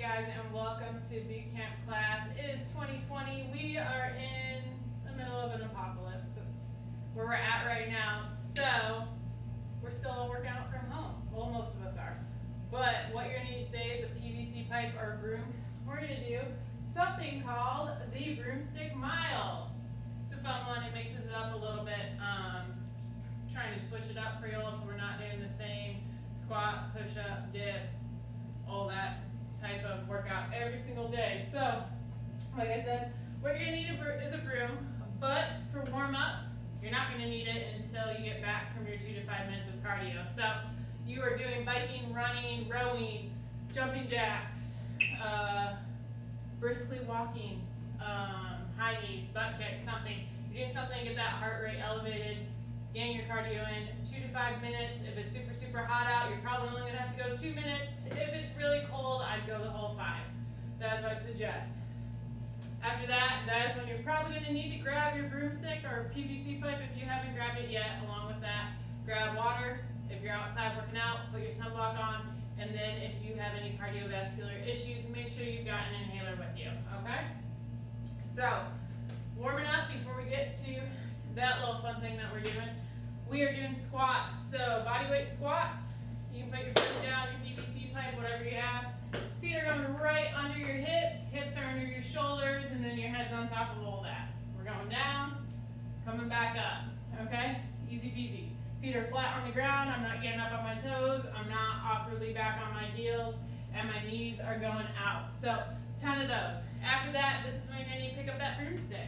guys, and welcome to boot camp class. It is 2020. We are in the middle of an apocalypse. That's where we're at right now. So we're still working out from home. Well, most of us are. But what you're gonna need today is a PVC pipe or a broom. We're gonna do something called the broomstick mile. It's a fun one. It mixes it up a little bit. Just trying to switch it up for y'all so we're not doing the same squat, push up, dip, all that type of workout every single day. So, like I said, what you're gonna need is a broom, but for warm up, you're not gonna need it until you get back from your 2 to 5 minutes of cardio. So, you are doing biking, running, rowing, jumping jacks, briskly walking, high knees, butt kicks, something. You're doing something to get that heart rate elevated, getting your cardio in 2 to 5 minutes. If it's super, super hot out, you're probably only gonna have to go 2 minutes. If it's really cold, I'd go the whole 5. That's what I suggest. After that, that is when you're probably gonna need to grab your broomstick or PVC pipe if you haven't grabbed it yet. Along with that, grab water. If you're outside working out, put your sunblock on. And then if you have any cardiovascular issues, make sure you've got an inhaler with you, okay? So, warming up before we get to that little fun thing that we're doing. We are doing squats, so body weight squats. You can put your foot down, your PVC pipe, whatever you have. Feet are going right under your hips, hips are under your shoulders, and then your head's on top of all that. We're going down, coming back up, okay? Easy peasy. Feet are flat on the ground, I'm not getting up on my toes, I'm not awkwardly back on my heels, and my knees are going out. So, 10 of those. After that, this is when you're gonna need to pick up that broomstick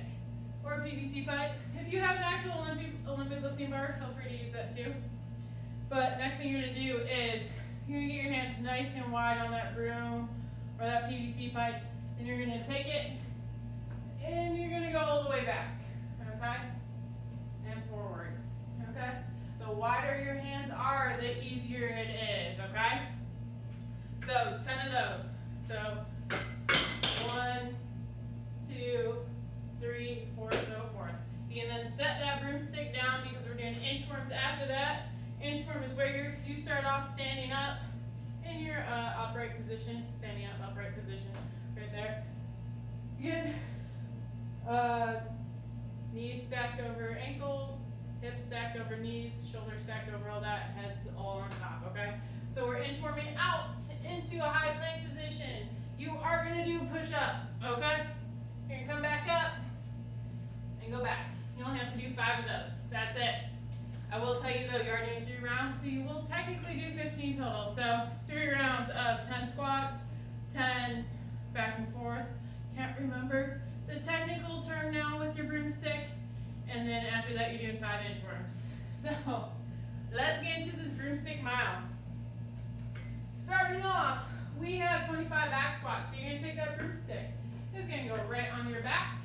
or a PVC pipe. If you have an actual Olympic lifting bar, feel free to use that too. But next thing you're gonna do is you're gonna get your hands nice and wide on that broom or that PVC pipe, and you're gonna take it and you're gonna go all the way back, okay? And forward, okay? The wider your hands are, the easier it is, okay? So 10 of those. So 1, 2, 3, 4, so forth. You can then set that broomstick down because we're doing inchworms after that. Inchworm is where you start off standing up in your upright position, standing up, upright position, right there. Get knees stacked over ankles, hips stacked over knees, shoulders stacked over all that, heads all on top, okay? So we're inchworming out into a high plank position. You are gonna do a push-up, okay? You're gonna come back up and go back. You only have to do 5 of those. That's it. I will tell you though, you are doing 3 rounds, so you will technically do 15 total. So 3 rounds of 10 squats, 10 back and forth. Can't remember the technical term now with your broomstick. And then after that, you're doing 5 inchworms. So let's get into this broomstick mile. Starting off, we have 25 back squats. So you're gonna take that broomstick. It's gonna go right on your back.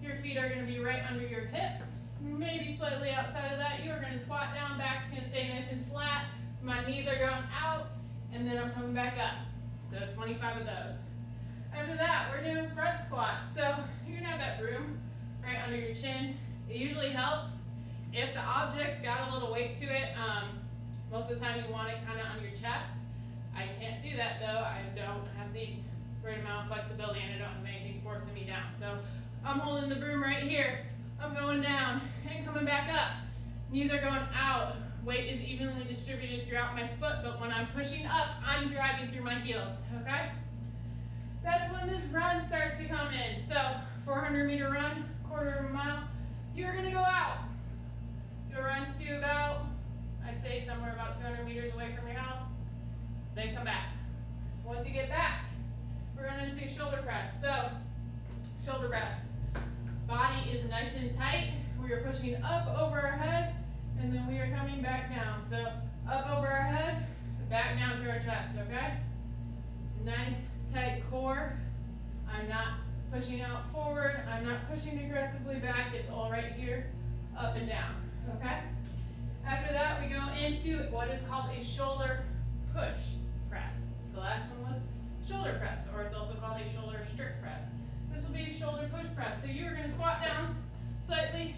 Your feet are gonna be right under your hips, maybe slightly outside of that. You are gonna squat down, back's gonna stay nice and flat. My knees are going out, and then I'm coming back up. So 25 of those. After that, we're doing front squats. So you're gonna have that broom right under your chin. It usually helps if the object's got a little weight to it. Most of the time you want it kind of on your chest. I can't do that though. I don't have the right amount of flexibility and I don't have anything forcing me down. So I'm holding the broom right here. I'm going down and coming back up. Knees are going out. Weight is evenly distributed throughout my foot, but when I'm pushing up, I'm driving through my heels, okay? That's when this run starts to come in. So 400-meter run, quarter of a mile. You're gonna go out. You'll run to about, I'd say somewhere about 200 meters away from your house. Then come back. Once you get back, we're going to do shoulder press. So, shoulder press. Body is nice and tight. We are pushing up over our head, and then we are coming back down. So, up over our head, back down to our chest, okay? Nice, tight core. I'm not pushing out forward. I'm not pushing aggressively back. It's all right here, up and down, okay? After that, we go into what is called a shoulder push press. So last one was shoulder press, or it's also called a shoulder strict press. This will be a shoulder push press. So you're going to squat down slightly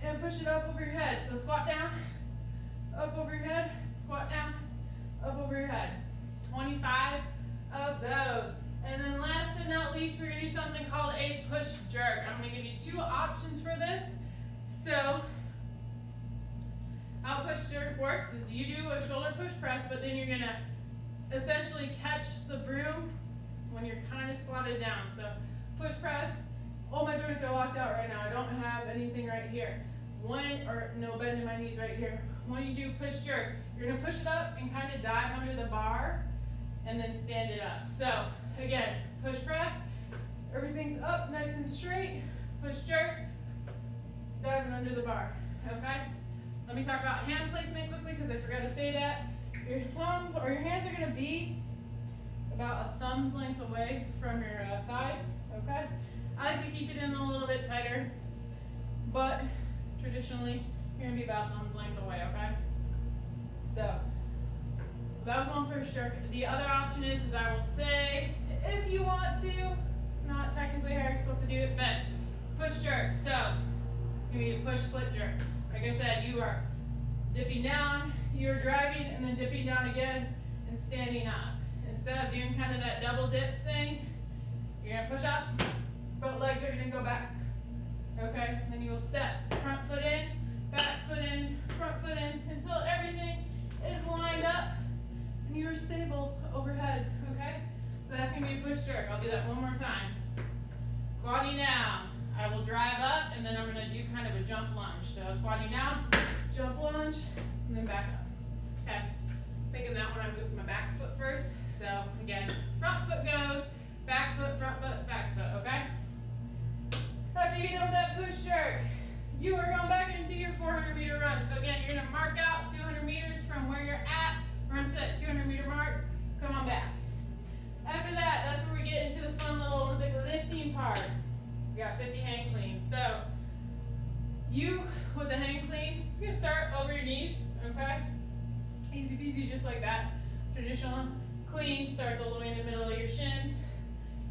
and push it up over your head. So squat down, up over your head, squat down, up over your head. 25 of those. And then last but not least, we're gonna do something called a push jerk. I'm gonna give you two options for this. So, how push jerk works is you do a shoulder push press, but then you're gonna essentially catch the broom when you're kind of squatted down. So, push press, all my joints are locked out right now. I don't have anything right here. No bend in my knees right here. When you do push jerk, you're gonna push it up and kind of dive under the bar and then stand it up. So, again, push press, everything's up nice and straight, push jerk, diving under the bar, okay? Let me talk about hand placement quickly because I forgot to say that. Your thumb or your hands are gonna be about a thumb's length away from your thighs, okay? I like to keep it in a little bit tighter, but traditionally, you're gonna be about thumb's length away, okay? So, that was one push jerk. The other option is I will say, if you want to, it's not technically how you're supposed to do it, but push jerk. So, it's gonna be a push split jerk. Like I said, you are dipping down, you're driving, and then dipping down again, and standing up. Instead of doing kind of that double dip thing, you're gonna push up, both legs are gonna go back. Okay, then you'll step front foot in, back foot in, front foot in, until everything is lined up and you're stable overhead, okay? So that's gonna be a push jerk. I'll do that one more time. Squatting down, I will drive up and then I'm gonna do kind of a jump lunge. So squatting down, jump lunge, and then back up. Okay, thinking that when I move my back foot first. So again, front foot goes, back foot, back foot, okay? After you get over that push jerk, you are going back into your 400-meter run. So again, you're gonna mark out 200 meters from where you're at, run to that 200-meter mark, come on back. After that, that's where we get into the fun little Olympic lifting part. We got 50 hang cleans. So, you, with the hang clean, it's gonna start over your knees, okay? Easy peasy, just like that. Traditional clean starts all the way in the middle of your shins.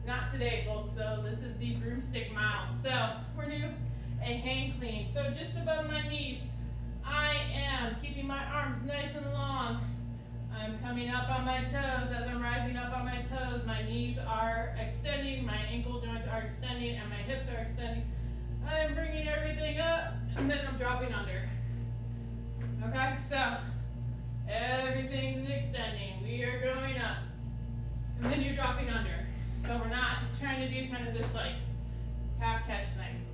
Not today, folks, so this is the broomstick mile. So, we're gonna do a hang clean. So just above my knees, I am keeping my arms nice and long. I'm coming up on my toes. As I'm rising up on my toes, my knees are extending, my ankle joints are extending, and my hips are extending. I am bringing everything up, and then I'm dropping under. Okay, so everything's extending. We are going up, and then you're dropping under. So we're not trying to do kind of this like half catch thing.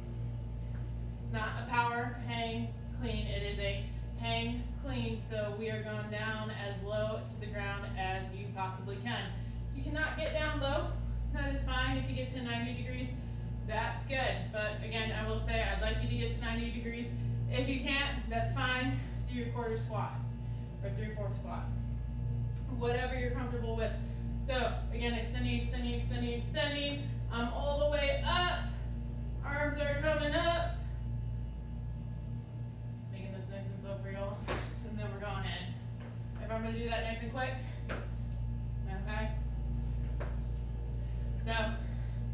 It's not a power hang clean, it is a hang clean, so we are going down as low to the ground as you possibly can. You cannot get down low, that is fine. If you get to 90 degrees, that's good. But again, I will say I'd like you to get to 90 degrees. If you can't, that's fine. Do your quarter squat or 3/4 squat. Whatever you're comfortable with. So again, extending, extending, extending, extending. I'm all the way up. Arms are coming up. Making this nice and slow for y'all. And then we're going in. If I'm gonna do that nice and quick. Okay. So,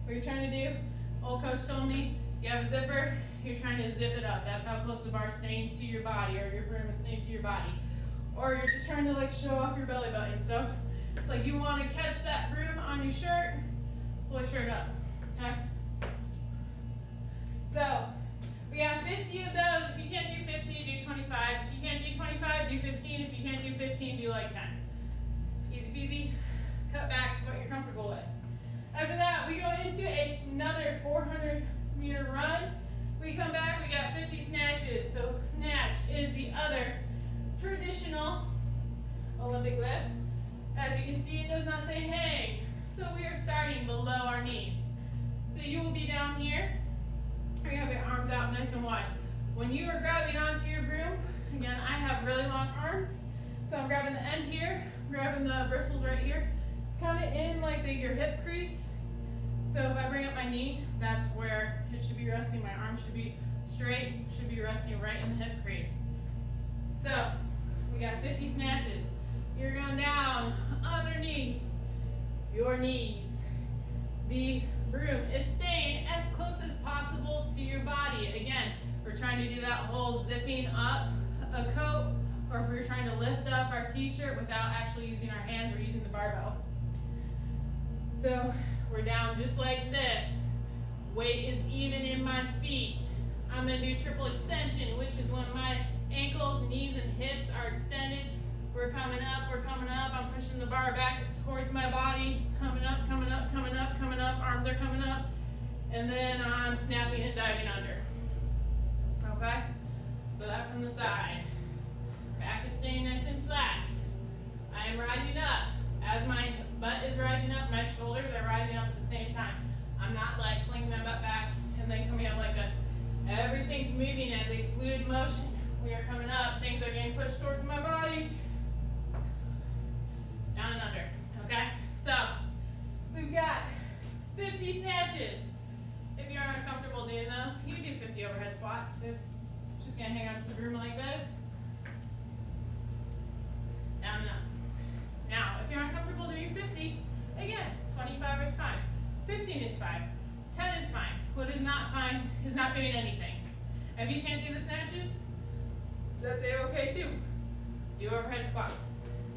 what you're trying to do, old coach told me, you have a zipper, you're trying to zip it up. That's how close the bar's staying to your body, or your broom is staying to your body. Or you're just trying to like show off your belly button. So, it's like you want to catch that broom on your shirt, pull your shirt up, okay? So, we got 50 of those. If you can't do 50, do 25. If you can't do 25, do 15. If you can't do 15, do like 10. Easy peasy, cut back to what you're comfortable with. After that, we go into another 400-meter run. We come back, we got 50 snatches. So, snatch is the other traditional Olympic lift. As you can see, it does not say hang. So we are starting below our knees. So you will be down here. You have your arms out nice and wide. When you are grabbing onto your broom, again, I have really long arms. So I'm grabbing the end here, grabbing the bristles right here. It's kind of in like your hip crease. So if I bring up my knee, that's where it should be resting. My arm should be straight, should be resting right in the hip crease. So we got 50 snatches. You're going down underneath your knees. The broom is staying as close as possible to your body. Again, we're trying to do that whole zipping up a coat, or if we're trying to lift up our t-shirt without actually using our hands or using the barbell. So we're down just like this. Weight is even in my feet. I'm gonna do triple extension, which is when my ankles, knees, and hips are extended. We're coming up, we're coming up. I'm pushing the bar back towards my body. Coming up, coming up, coming up, coming up. Arms are coming up. And then I'm snapping and diving under. Okay? So that from the side. Back is staying nice and flat. I am rising up. As my butt is rising up, my shoulders are rising up at the same time. I'm not like flinging my butt back and then coming up like this. Everything's moving as a fluid motion. We are coming up. Things are getting pushed towards my body. Down and under. Okay? So, we've got 50 snatches. If you're uncomfortable doing those, you can do 50 overhead squats. So, just gonna hang on to the broom like this. Down and up. Now, if you're uncomfortable doing 50, again, 25 is fine. 15 is fine. 10 is fine. What is not fine is not doing anything. If you can't do the snatches, that's okay too. Do overhead squats.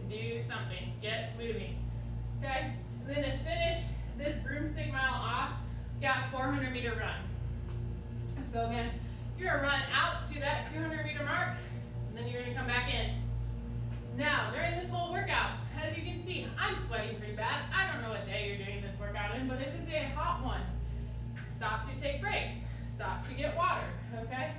Do something. Get moving. Okay? And then to finish this broomstick mile off, you got a 400-meter run. So again, you're gonna run out to that 200-meter mark, and then you're gonna come back in. Now, during this whole workout, as you can see, I'm sweating pretty bad. I don't know what day you're doing this workout in, but if it's a hot one, stop to take breaks. Stop to get water, okay?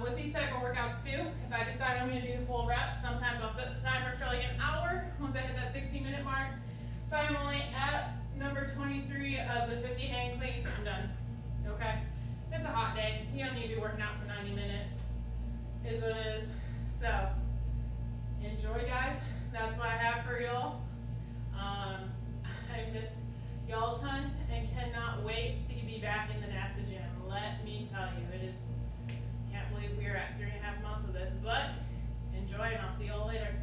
With these type of workouts too, if I decide I'm gonna do the full reps, sometimes I'll set the timer for like an hour. Once I hit that 60-minute mark, if I'm only at number 23 of the 50 hang cleans, I'm done, okay? It's a hot day. You don't need to be working out for 90 minutes. Is what it is. So, enjoy, guys. That's what I have for y'all. I miss y'all a ton and cannot wait to be back in the NASA gym. Let me tell you, it is, can't believe we are at 3.5 months of this, but enjoy and I'll see y'all later.